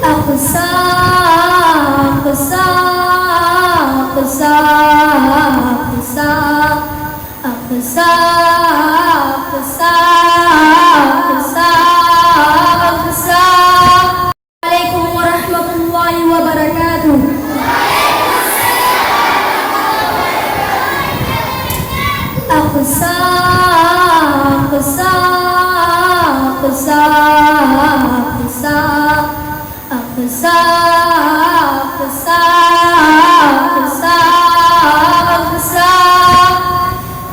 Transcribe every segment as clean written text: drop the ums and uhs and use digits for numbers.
अक़सा अक़सा अक़सा अक़सा अक़सा अक़सा अक़सा अक़सा। वालेकुम वरहमतुल्लाहि वबरकातुहू। अक़सा अक़सा अक़सा अक़सा अक़सा अक़सा अक़सा अक़सा।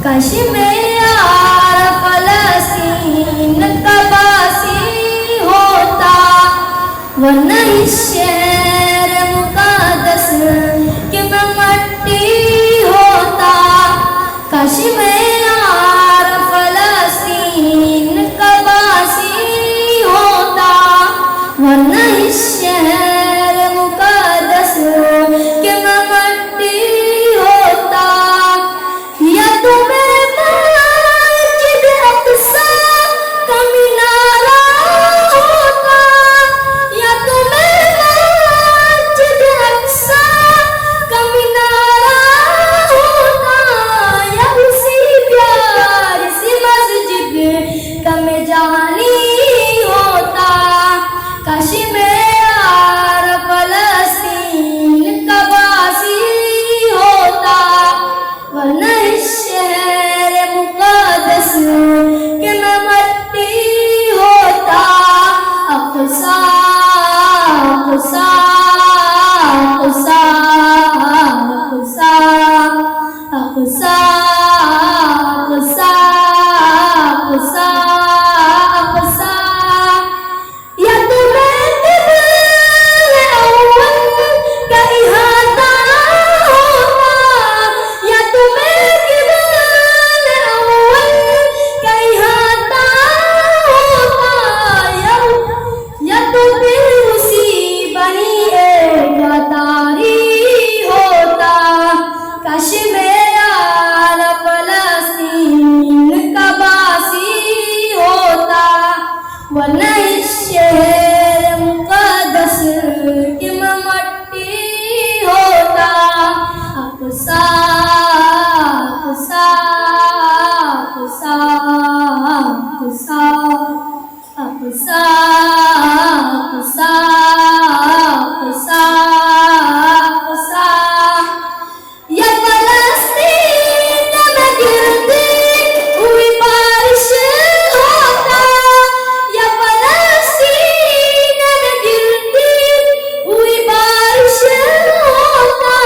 काश मेरा फ़लस्तीन का बासी होता, वरना इस शहर मुक़द्दस के मैं मट्टी होता। काश मेरा फ़लस्तीन का बासी होता, वरना इस शहर मुक़द्दस के मैं मट्टी होता। या तुम्हें मस्जिद अक़सा का मीनारा होता, या तुम्हें मस्जिद अक़सा का मीनारा होता, या उसी प्यार सी मस्जिद का मैं जानी होता। काश मेरा फ़लस्तीन का बासी होता, वरना इस शहर मुक़द्दस के मैं मट्टी होता। अक़सा अक़सा अक़सा अक़सा अक़सा अक़सा अक़सा अक़सा। या तुम्हें क़िबले अव्वल का इहाता होता, या तुम्हें क़िबले अव्वल का इहाता होता, या तो फिर उसी बनी एक अतारी होता। काश मेरा फ़लस्तीन का बासी होता, वरना इस शहर मुक़द्दस की मैं मट्टी होता। अक़सा अक़सा अक़सा अक़सा अक़सा अक़सा अक़सा अक़सा। या फ़लस्तीन में गिरती हुई बारिश होता, या फ़लस्तीन में गिरती हुई बारिश होता,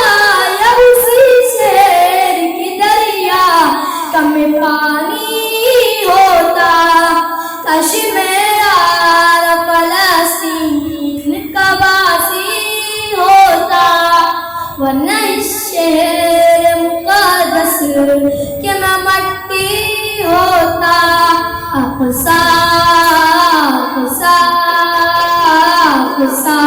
या उसी शहर की दरिया का मैं पानी होता। काश मेरा फ़लस्तीन का बासी होता, वरना इस शहर मुक़द्दस के मैं मट्टी होता। अक़सा अक़सा अक़सा